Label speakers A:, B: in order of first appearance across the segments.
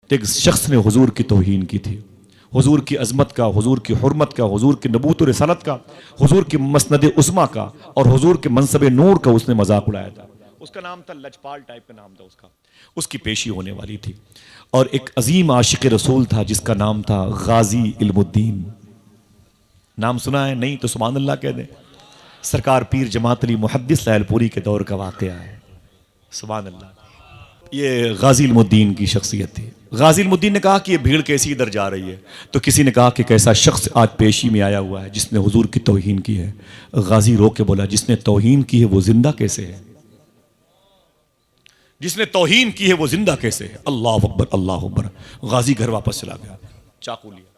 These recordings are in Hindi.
A: तो एक शख्स ने हुजूर की तौहीन की थी, हुजूर की अजमत का, हुजूर की हुर्मत का, हुजूर की नबूत और रिसालत का, हुजूर की मसनद उस्मा का और हुजूर के मनसब नूर का उसने मजाक उड़ाया था। उसका नाम था, लजपाल टाइप का नाम था उसका। उसकी पेशी होने वाली थी और एक अजीम आशिक रसूल था जिसका नाम था गाजी इल्मुद्दीन। नाम सुना है? नहीं तो सुभान अल्लाह कह दें। सरकार पीर जमात अली मुहद्दिस लायलपुरी के दौर का वाक़या है। सुभान अल्लाह। ये गाजी इल्मुद्दीन की शख्सियत थी। गाजी इल्मुद्दीन ने कहा कि ये भीड़ कैसी इधर जा रही है? तो किसी ने कहा कि कैसा शख्स आज पेशी में आया हुआ है जिसने हुजूर की तौहीन की है। गाजी रो के बोला, जिसने तौहीन की है वो जिंदा कैसे है? जिसने तौहीन की है वो जिंदा कैसे है? अल्लाह अकबर, अल्लाह अकबर। गाजी घर वापस चला गया, चाकू लिया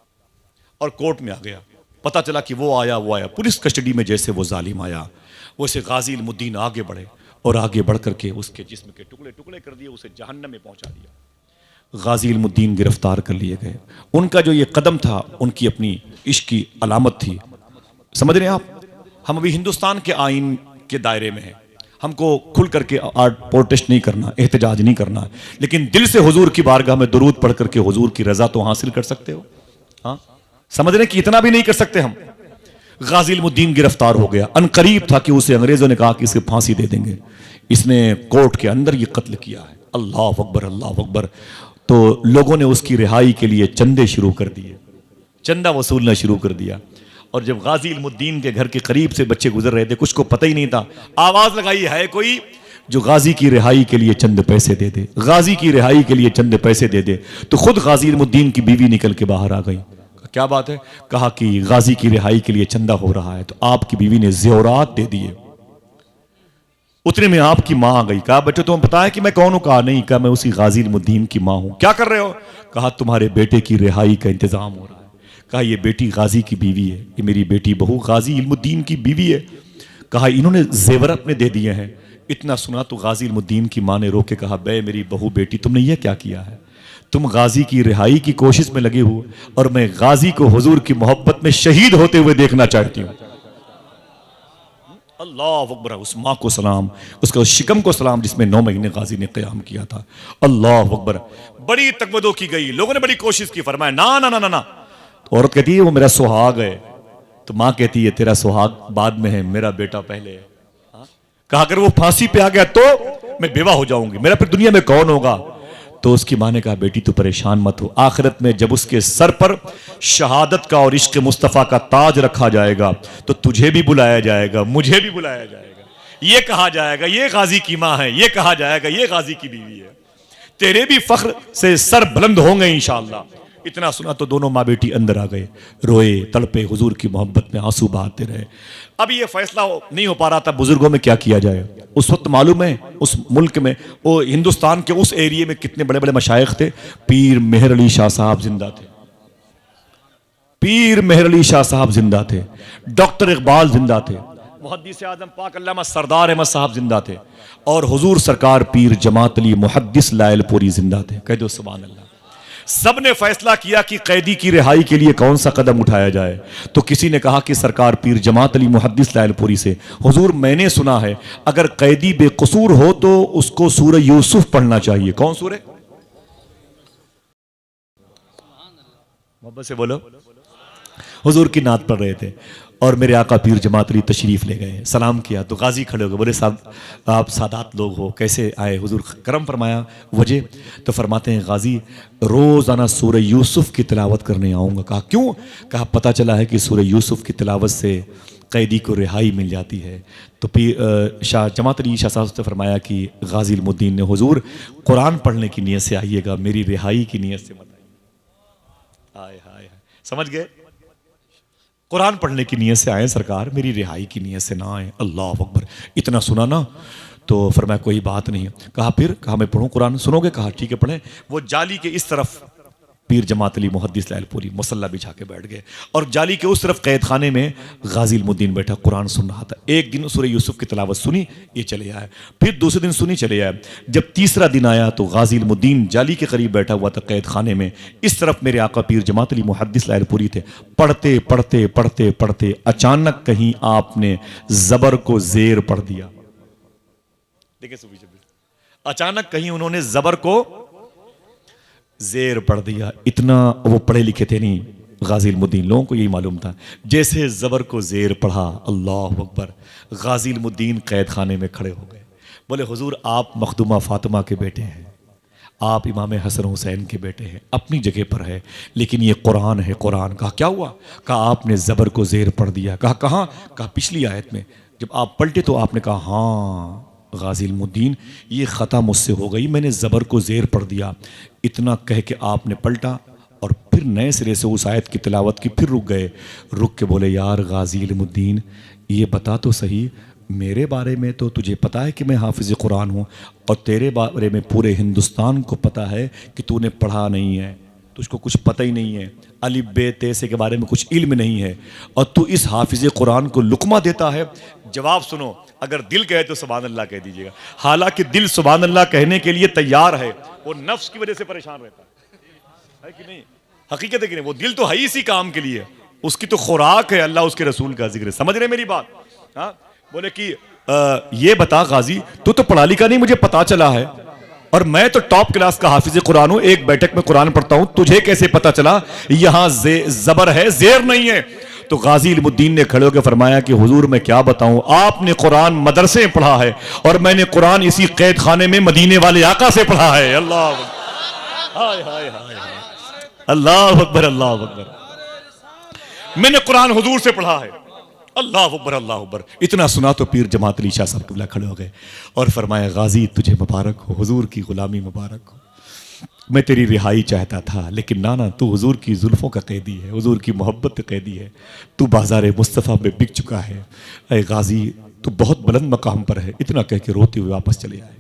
A: और कोर्ट में आ गया। पता चला कि वो आया, पुलिस कस्टडी में जैसे वो जालिम आया, वैसे गाजी इल्मुद्दीन आगे बढ़े और आगे बढ़ करके उसके जिस्म के टुकड़े टुकड़े कर दिए, उसे जहन्नम में पहुंचा दिया। गाजी इल्मुद्दीन गिरफ्तार कर लिए गए। उनका जो ये कदम था उनकी अपनी इश्क की अलामत थी। समझ रहे हैं आप? हम अभी हिंदुस्तान के आइन के दायरे में हैं, हमको खुल करके आर्ट प्रोटेस्ट नहीं करना, एहतजाज नहीं करना, लेकिन दिल से हुजूर की बारगाह में दुरूद पढ़ करके हुजूर की रजा तो हासिल कर सकते हो। हाँ, समझ रहे कि इतना भी नहीं कर सकते हम। गाजी इल्मुद्दीन गिरफ्तार हो गया। अनकरीब था कि उसे अंग्रेजों ने कहा कि इसे फांसी दे देंगे। इसने कोर्ट के अंदर ये कत्ल किया है। अल्लाह अकबर, अल्लाह अकबर। तो लोगों ने उसकी रिहाई के लिए चंदे शुरू कर दिए, चंदा वसूलना शुरू कर दिया। और जब गाजी इल्मुद्दीन के घर के करीब से बच्चे गुजर रहे थे, कुछ को पता ही नहीं था, आवाज लगाई है कोई जो गाजी की रिहाई के लिए चंद पैसे दे दे, गाजी की रिहाई के लिए चंद पैसे दे दे। तो खुद गाजी इल्मुद्दीन की बीवी निकल के बाहर आ गई। क्या बात है? कहा कि गाजी की रिहाई के लिए चंदा हो रहा है। तो आपकी बीवी ने ज़ेवरात दे दिए। उतने में आपकी मां आ गई। कहा, बेटे तुम्हें पता है कि मैं कौन हूं? कहा, नहीं। कहा, मैं उसी गाजी इल्मुद्दीन की मां हूं। क्या कर रहे हो? कहा, तुम्हारे बेटे की रिहाई का इंतजाम हो रहा है। कहा, ये बेटी गाजी की बीवी है, ये मेरी बेटी बहू गाजी इल्मुद्दीन की बीवी है। कहा, इन्होंने जेवर अपने दे दिए हैं। इतना सुना तो गाजी इल्मुद्दीन की मां ने रो के कहा, बे मेरी बहू बेटी, तुमने ये क्या किया है? तुम गाजी की रिहाई की कोशिश में लगे हो और मैं गाजी को हुजूर की मोहब्बत में शहीद होते हुए देखना चाहती हूं। अल्लाह अकबर। उस माँ को सलाम, उसका उस शिकम को सलाम जिसमें 9 महीने गाजी ने क़याम किया था। अल्लाह अकबर। बड़ी तकवदो की गई, लोगों ने बड़ी कोशिश की, फरमाया ना ना ना ना ना। तो औरत कहती है वो मेरा सुहाग है। तो माँ कहती है तेरा सुहाग बाद में है, मेरा बेटा पहले है। कहा, अगर वो फांसी पे आ गया तो मैं बेवा हो जाऊंगी, मेरा फिर दुनिया में कौन होगा? तो उसकी माँ ने कहा, बेटी तू परेशान मत हो, आखिरत में जब उसके सर पर शहादत का और इश्क मुस्तफ़ा का ताज रखा जाएगा तो तुझे भी बुलाया जाएगा, मुझे भी बुलाया जाएगा। ये कहा जाएगा ये गाजी की माँ है, ये कहा जाएगा ये गाजी की बीवी है। तेरे भी फख्र से सर बुलंद होंगे इंशाअल्लाह। इतना सुना तो दोनों माँ बेटी अंदर आ गए, रोए तड़पे, हुजूर की मोहब्बत में आंसू बहाते रहे। अब ये फैसला नहीं हो पा रहा था बुजुर्गों में क्या किया जाए। उस वक्त मालूम है उस मुल्क में, वो हिंदुस्तान के उस एरिया में कितने बड़े बड़े मशाइख थे। पीर मेहर अली शाह साहब जिंदा थे, पीर मेहर अली शाह साहब जिंदा थे, डॉक्टर इकबाल जिंदा थे, मुहद्दिस आज़म पाक अल्लामा सरदार अहमद साहब जिंदा थे और हुजूर सरकार पीर जमात अली मुहद्दिस लायलपुरी जिंदा थे। कह दो सुभान अल्लाह। सब ने फैसला किया कि कैदी की रिहाई के लिए कौन सा कदम उठाया जाए। तो किसी ने कहा कि सरकार पीर जमात अली मुहद्दिस लायलपुरी से, हुजूर मैंने सुना है अगर कैदी बेकसूर हो तो उसको सूरह यूसुफ पढ़ना चाहिए। कौन सूरह? मोहब्बत से बोलो। हुजूर की नात पढ़ रहे थे और मेरे आका पीर जमात अली तशरीफ ले गए, सलाम किया तो गाजी खड़े हो गए, बोले साहब आप सादात लोग हो, कैसे आए? हुजूर करम फरमाया। वजह? तो फरमाते हैं गाजी रोज़ाना सूरह यूसुफ की तिलावत करने आऊँगा। कहा क्यों? कहा पता चला है कि सूरह यूसुफ की तिलावत से कैदी को रिहाई मिल जाती है। तो पीर शाह जमात अली शाह साहब ने फरमाया कि गाजी इल्मुद्दीन ने, हुजूर कुरान पढ़ने की नीयत से आइएगा, मेरी रिहाई की नीयत से मत आइए। हाय हाय, समझ गए? कुरान पढ़ने की नीयत से आए सरकार, मेरी रिहाई की नीयत से ना आए। अल्लाह अकबर। इतना सुना ना तो फरमाया कोई बात नहीं। कहा फिर? कहा मैं पढ़ूं कुरान, सुनोगे? कहा ठीक है पढ़ें। वो जाली के इस तरफ पीर जमात अली मुहद्दिस लायलपुरी मुसल्ला बिछा के बैठ गए और जाली के उस तरफ कैद खाने में गाजी इल्मुद्दीन बैठा कुरान सुन रहा था। एक दिन सूरह यूसुफ की तिलावत सुनी, ये चले आए, फिर दूसरे दिन सुनी, चले आए। जब तीसरा दिन आया तो गाजी इल्मुद्दीन जाली के करीब बैठा हुआ था कैद खाने में, इस तरफ मेरे आका पीर जमात अली मुहद्दिस लायलपुरी थे। पढ़ते पढ़ते पढ़ते पढ़ते अचानक कहीं आपने जबर को जेर पढ़ दिया। देखिए अचानक कहीं उन्होंने जबर को जेर पढ़ दिया। इतना वो पढ़े लिखे थे नहीं गाजी इल्मुद्दीन, लोगों को यही मालूम था। जैसे ज़बर को जेर पढ़ा, अल्लाह अकबर, गाजी इल्मुद्दीन कैद खाने में खड़े हो गए। बोले हुजूर आप मखदूमा फातिमा के बेटे हैं, आप इमाम हसन हुसैन के बेटे हैं, अपनी जगह पर है, लेकिन ये कुरान है कुरान। कहा क्या हुआ? कहा आपने ज़बर को जेर पढ़ दिया। कहा कहाँ? कहा पिछली आयत में जब आप पलटे तो आपने कहा हाँ गाजी इल्मुद्दीन ये ख़ता मुझसे हो गई, मैंने ज़बर को जेर पढ़ दिया। इतना कह के आपने पलटा और फिर नए सिरे से उस आयत की तिलावत की, फिर रुक गए। रुक के बोले यार गाजी इल्मुद्दीन ये बता तो सही, मेरे बारे में तो तुझे पता है कि मैं हाफिज़ कुरान हूँ, और तेरे बारे में पूरे हिंदुस्तान को पता है कि तूने पढ़ा नहीं है, तुझको कुछ पता ही नहीं है, अलिफ बे ते से के बारे में कुछ इल्म नहीं है, और तू इस हाफिज़ कुरान को लुकमा देता है। जवाब सुनो, अगर दिल कहे तो सुभान अल्लाह कह दीजिएगा। हालांकि दिल सुभान अल्लाह कहने के लिए तैयार है, वो नफ्स की वजह से परेशान रहता है कि नहीं? हकीकत है कि नहीं? वो दिल तो है ही इसी काम के लिए, उसकी तो खुराक है अल्लाह उसके रसूल का जिक्र। समझ रहे मेरी बात? हाँ, बोले कि ये बता गाजी तू तो पढ़ा लिखा नहीं, मुझे पता चला है, और मैं तो टॉप क्लास का हाफिज कुरान हूं, एक बैठक में कुरान पढ़ता हूं, तुझे कैसे पता चला यहां जबर है जेर नहीं है? तो गाजी इल्मुद्दीन ने खड़े होकर फरमाया कि हुजूर मैं क्या बताऊं, आपने कुरान मदरसे में पढ़ा है और मैंने कुरान इसी कैद खाने में मदीने वाले आका से पढ़ा है। अल्लाह हाय हाय हाय, अल्लाह अकबर अल्लाह अकबर, मैंने कुरान हुजूर से पढ़ा है। अल्लाह अकबर अल्लाह अकबर। इतना सुना तो पीर जमात अली शाह साहब किबला खड़े हो गए और फरमाया गाजी तुझे मुबारक हो, हुजूर की गुलामी मुबारक हो। मैं तेरी रिहाई चाहता था, लेकिन ना तू हुजूर की जुल्फों का कैदी है, हुजूर की मोहब्बत का कैदी है, तू बाजार मुस्तफ़ा में बिक चुका है। ऐ गाजी तू बहुत बुलंद मकाम पर है। इतना कह के रोते हुए वापस चले आए।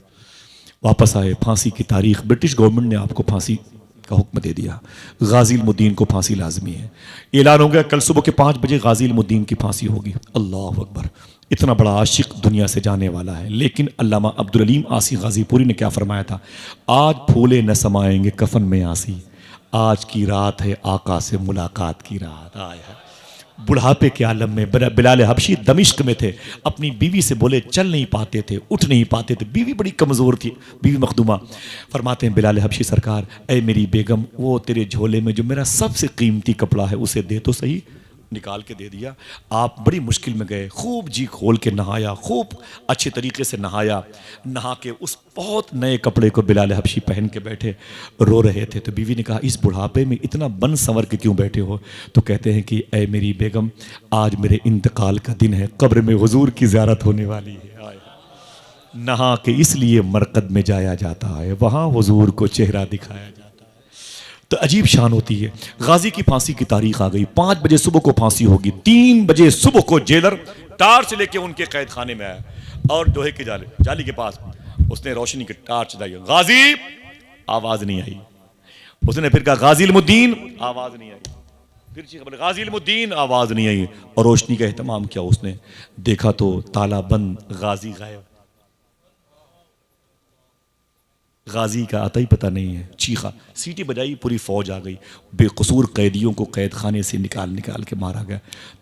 A: वापस आए, फांसी की तारीख, ब्रिटिश गवर्नमेंट ने आपको फांसी का हुक्म दे दिया, गाजी इल्मुद्दीन को फांसी लाजमी है। ऐलान हो गया कल सुबह के 5 बजे गाजी इल्मुद्दीन की फांसी होगी। अल्लाह अकबर, इतना बड़ा आशिक दुनिया से जाने वाला है। लेकिन अल्लामा अब्दुल अलीम आसी गाजीपुरी ने क्या फरमाया था? आज फूले न समाएंगे कफन में आसी, आज की रात है आका से मुलाकात की रात। आया बुढ़ापे के आलम में बिलाल हबशी दमिश्क में थे, अपनी बीवी से बोले चल नहीं पाते थे, उठ नहीं पाते थे, बीवी बड़ी कमज़ोर थी, बीवी मखदूमा। फरमाते हैं बिलाल हबशी सरकार, ऐ मेरी बेगम वो तेरे झोले में जो मेरा सबसे कीमती कपड़ा है उसे दे तो सही। निकाल के दे दिया। आप बड़ी मुश्किल में गए, खूब जी खोल के नहाया, खूब अच्छे तरीके से नहाया, नहा के उस बहुत नए कपड़े को बिलाल हबशी पहन के बैठे रो रहे थे। तो बीवी ने कहा इस बुढ़ापे में इतना बन संवर के क्यों बैठे हो? तो कहते हैं कि ऐ मेरी बेगम आज मेरे इंतकाल का दिन है, कब्र में हुजूर की ज़ियारत होने वाली है। नहा के इसलिए मरकद में जाया जाता है, वहाँ हुजूर को चेहरा दिखाया जाता है। तो अजीब शान होती है। गाजी की फांसी की तारीख आ गई, 5 बजे सुबह को फांसी होगी। 3 बजे सुबह को जेलर टार्च लेके उनके कैद खाने में आया और लोहे के जाली के पास उसने रोशनी की टार्च जलाई। गाजी, आवाज नहीं आई। उसने फिर कहा गाजी इल्मुद्दीन, आवाज नहीं आई। फिर चीख बोले गाजी इल्मुद्दीन, आवाज नहीं आई। और रोशनी का एहतमाम किया, उसने देखा तो ताला बंद, गाजी गायब। गाजी का आता ही पता नहीं है। चीखा, सीटी बजाई, पूरी फौज आ गई। बेकसूर कैदियों को कैद खाने से निकाल के मारा गया।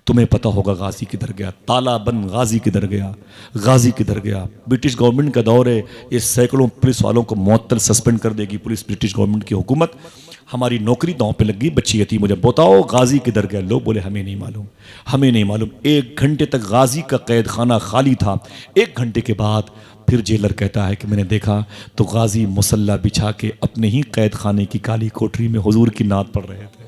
A: तुम्हें पता होगा गाजी किधर गया, ताला बंद गाजी किधर गया, गाजी किधर गया। ब्रिटिश गवर्नमेंट का दौर है, ये सैकड़ों पुलिस वालों को मुअत्तल सस्पेंड कर देगी पुलिस, ब्रिटिश गवर्नमेंट की हुकूमत। हमारी नौकरी दांव पे लग गई, बच्ची यतीम। मुझे बताओ गाजी किधर गया? लोग बोले हमें नहीं मालूम, हमें नहीं मालूम। 1 घंटे तक गाजी का कैद खाना खाली था। 1 घंटे के बाद फिर जेलर कहता है कि मैंने देखा तो गाजी मुसल्ला बिछा के अपने ही कैद खाने की काली कोठरी में हुजूर की नात पढ़ रहे थे।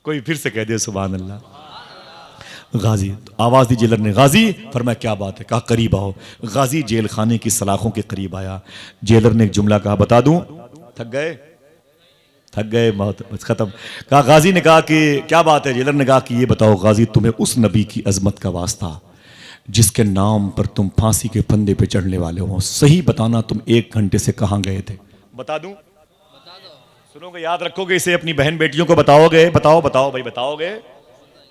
A: कोई फिर से कह दे सुभान अल्लाह। गाजी, आवाज दी जेलर ने, गाजी। फरमाया क्या बात है? कहा करीब आओ। गाजी जेल खाने की सलाखों के करीब आया। जेलर ने एक जुमला कहा, बता दूं? थक गए बस खत्म। कहा गाजी ने कहा कि क्या बात है? जेलर ने कहा कि ये बताओ गाजी, तुम्हें उस नबी की अजमत का वास्ता जिसके नाम पर तुम फांसी के फंदे पे चढ़ने वाले हो, सही बताना तुम 1 घंटे से कहां गए थे? बता दूं? सुनोगे, याद रखोगे इसे, अपनी बहन बेटियों को बताओगे? बताओ भाई, बताओगे?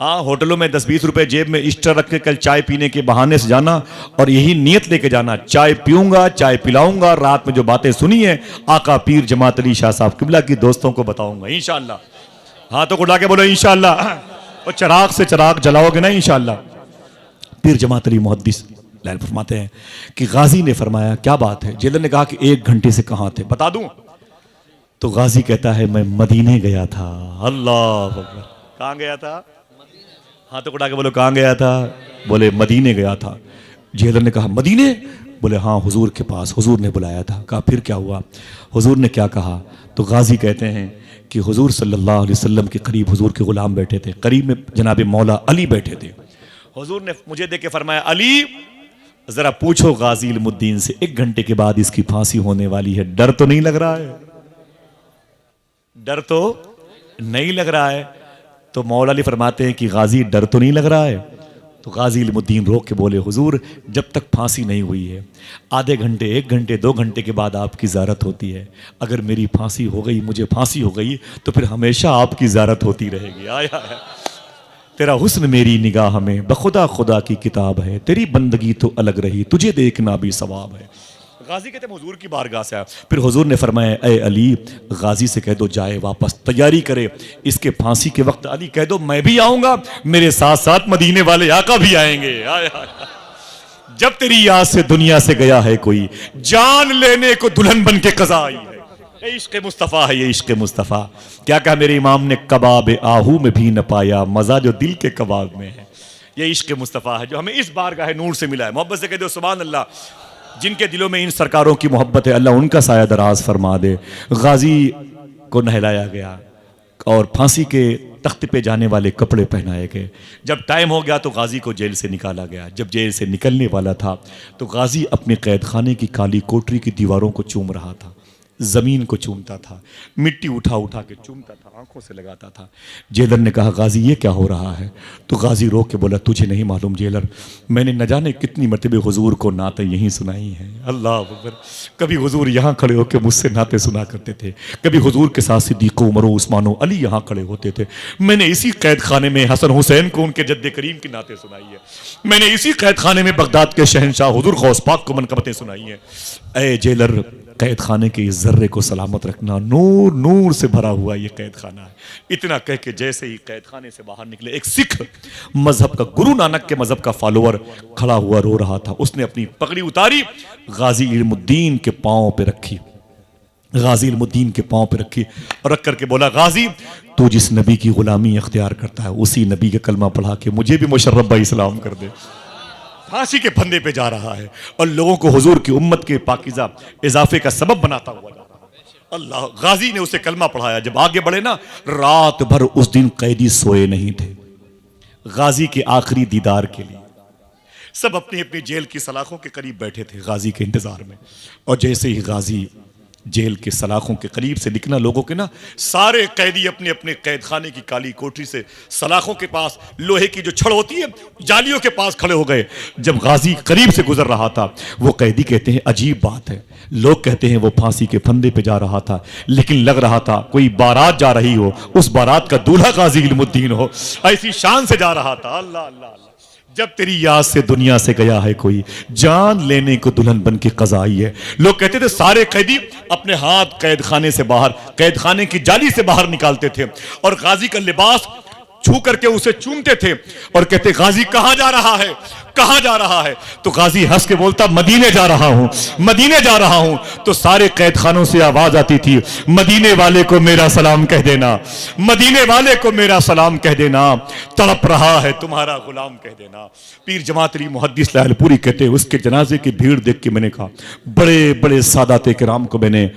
A: हाँ, होटलों में 10-20 रुपए जेब में एक्स्ट्रा रख के कल चाय पीने के बहाने से जाना और यही नियत लेके जाना, चाय पीऊंगा, चाय पिलाऊंगा, रात में जो बातें सुनी है आका पीर जमात अली शाह साहब किबला की दोस्तों को बताऊंगा इंशाअल्लाह। हाथों को उठा के बोलो इंशाअल्लाह। और चिराग से चिराग जलाओगे ना इंशाअल्लाह। पीर जमात अली मुहद्दिस फरमाते हैं कि गाजी ने फरमाया क्या बात है? जेलर ने कहा कि 1 घंटे से कहां थे? बता दूं? तो गाजी कहता है मैं मदीने गया था। अल्लाह अकबर। कहाँ गया था? हाथ उठा के बोलो कहाँ गया था? बोले मदीने गया था। जेलर ने कहा मदीने? बोले हाँ हुजूर के पास, हुजूर ने बुलाया था। कहा फिर क्या हुआ? हुजूर ने क्या कहा? तो गाजी कहते हैं कि हुजूर सल्लल्लाहु अलैहि वसल्लम के करीब हुजूर के गुलाम बैठे थे, करीब में जनाब मौला अली बैठे थे। हुजूर ने मुझे देख के फरमाया अली जरा पूछो गाजी इल्मुद्दीन से 1 घंटे के बाद इसकी फांसी होने वाली है, डर तो नहीं लग रहा है? डर तो नहीं लग रहा है? तो मौला अली फरमाते हैं कि गाजी डर तो नहीं लग रहा है? तो गाजी इल्मुद्दीन रोक के बोले हुजूर जब तक फांसी नहीं हुई है, आधे घंटे 1 घंटे 2 घंटे के बाद आपकी ज़ियारत होती है। अगर मेरी फांसी हो गई, मुझे फांसी हो गई तो फिर हमेशा आपकी ज़ियारत होती रहेगी। आया है तेरा हुस्न मेरी निगाह में बखुदा खुदा की किताब है, तेरी बंदगी तो अलग रही, तुझे देखना भी सवाब है। गाजी कहते हैं हुजूर की बारगाह से आया। फिर हुजूर ने फरमाया ए अली गाजी से कह दो जाए वापस, तैयारी करे इसके फांसी के वक्त। अली कह दो मैं भी आऊंगा, मेरे साथ साथ मदीने वाले आका भी आएंगे। आया जब तेरी याद से दुनिया से गया है कोई, जान लेने को दुल्हन बन के कज़ा आई है। ये इश्क मुस्तफ़ा है, ये इश्क मुस्तफ़ा। क्या कहा मेरे इमाम ने? कबाब आहू में भी न पाया मज़ा जो दिल के कबाब में है। ये इश्क मुस्तफ़ा है जो हमें इस बारगाह नूर से मिला है। मोहब्बत से कह दो सुभान अल्लाह। जिनके दिलों में इन सरकारों की मोहब्बत है अल्लाह उनका साया दराज फरमा दे। गाजी को नहलाया गया और फांसी के तख्त पे जाने वाले कपड़े पहनाए गए। जब टाइम हो गया तो गाजी को जेल से निकाला गया। जब जेल से निकलने वाला था तो गाजी अपने कैद खाने की काली कोठरी की दीवारों को चूम रहा था, जमीन को चूमता था, मिट्टी उठा उठा के चूमता था, आंखों से लगाता था। जेलर ने कहा गाजी ये क्या हो रहा है? तो गाजी रो के बोला तुझे नहीं मालूम जेलर, मैंने न जाने कितनी मरतबे हुजूर को नाते यहीं सुनाई हैं। अल्लाह अकबर। कभी हुजूर यहाँ खड़े होकर मुझसे नाते सुना करते थे, कभी हुजूर के साथ सिद्दीक़ उमर उस्मान अली यहाँ खड़े होते थे। मैंने इसी कैद खाने में हसन हुसैन को उनके जद्दे करीम की नाते सुनाई है। मैंने इसी कैद खाने में बगदाद के शहनशाह हुजूर गौस पाक को मनकबतें सुनाई हैं। ऐ जेलर कैद खाने के इस जर्रे को सलामत रखना, नूर नूर से भरा हुआ ये कैद खाना है। इतना कह के जैसे ही कैद खाने से बाहर निकले, एक सिख मजहब का, गुरु नानक के मजहब का फॉलोअर खड़ा हुआ रो रहा था। उसने अपनी पगड़ी उतारी, गाजी इल्मुद्दीन के पांव पे रखी, गाजी इल्मुद्दीन के पांव पे रखी और रख करके बोला गाजी तू जिस नबी की गुलामी अख्तियार करता है उसी नबी के कलमा पढ़ा के मुझे भी मुशर्रफ भाई इस्लाम कर दे। फांसी के फंदे पे जा रहा है और लोगों को हुजूर की उम्मत के पाकीज़ा इजाफे का सबब बनाता हुआ जा रहा है। अल्लाह। गाजी ने उसे कलमा पढ़ाया। जब आगे बढ़े ना, रात भर उस दिन कैदी सोए नहीं थे गाजी के आखिरी दीदार के लिए। सब अपनी अपनी जेल की सलाखों के करीब बैठे थे गाजी के इंतजार में। और जैसे ही गाजी जेल के सलाखों के करीब से निकला, लोगों के ना सारे कैदी अपने अपने कैद खाने की काली कोठरी से सलाखों के पास, लोहे की जो छड़ होती है जालियों के पास खड़े हो गए। जब गाजी करीब से गुजर रहा था, वो कैदी कहते हैं अजीब बात है, लोग कहते हैं वो फांसी के फंदे पे जा रहा था, लेकिन लग रहा था कोई बारात जा रही हो, उस बारात का दूल्हा गाजी इल्मुद्दीन हो, ऐसी शान से जा रहा था। अल्लाह अल्लाह। जब तेरी याद से दुनिया से गया है कोई, जान लेने को दुल्हन बन के कज़ा आई है। लोग कहते थे सारे कैदी अपने हाथ कैद खाने से बाहर, कैद खाने की जाली से बाहर निकालते थे और गाजी का लिबास छू करके उसे चूमते थे और कहते गाजी कहां जा रहा है, कहां जा रहा है? तो गाजी हंस के बोलता मदीने जा रहा हूं, मदीने जा रहा हूं। तो सारे कैद खानों से आवाज आती थी मदीने वाले को मेरा सलाम कह देना, मदीने वाले को मेरा सलाम कह देना, तड़प रहा है तुम्हारा गुलाम कह देना। पीर जमात अली मुहद्दिस लालपुरी कहते हैं उसके जनाजे की भीड़ देख के मैंने कहा बड़े बड़े सादाते किराम को मैंने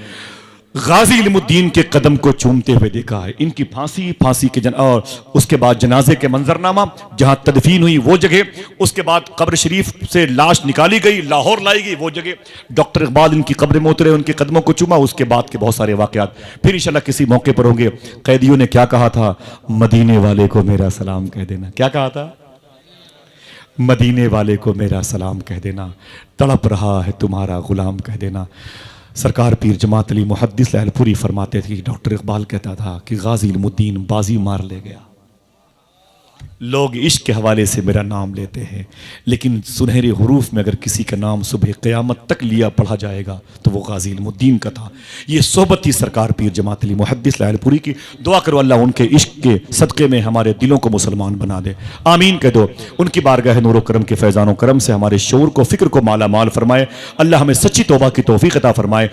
A: गाजी इल्मुद्दीन के कदम को चूमते हुए देखा है। इनकी फांसी के और उसके बाद जनाजे के मंजरनामा, जहां तदफीन हुई वो जगह, उसके बाद कब्र शरीफ से लाश निकाली गई, लाहौर लाई गई वो जगह, डॉक्टर इकबाल इनकी कब्र में उतरे, उनके कदमों को चूमा, उसके बाद के बहुत सारे वाकयात फिर इंशाल्लाह किसी मौके पर होंगे। कैदियों ने क्या कहा था? मदीने वाले को मेरा सलाम कह देना। क्या कहा था? मदीने वाले को मेरा सलाम कह देना, तड़प रहा है तुम्हारा गुलाम कह देना। सरकार पीर जमात अली मुहद्दिस लालपुरी फरमाते थे कि डॉक्टर इकबाल कहता था कि गाजी इल्मुद्दीन बाजी मार ले गया। लोग इश्क के हवाले से मेरा नाम लेते हैं, लेकिन सुनहरे हरूफ में अगर किसी का नाम सुबह क़यामत तक लिया पढ़ा जाएगा तो वो गाजी इल्मुद्दीन का था। ये सोबत थी सरकार पीर जमात अली मुहद्दिस लालपुरी की। दुआ करो अल्लाह उनके इश्क के सदक़े में हमारे दिलों को मुसलमान बना दे, आमीन कह दो। उनकी बारगाह नूर करम के फैज़ान करम से हमारे शऊर को, फ़िक्र को माला माल फरमाए। अल्लाह हमें सच्ची तौबा की तौफ़ीक़ अता फरमाए।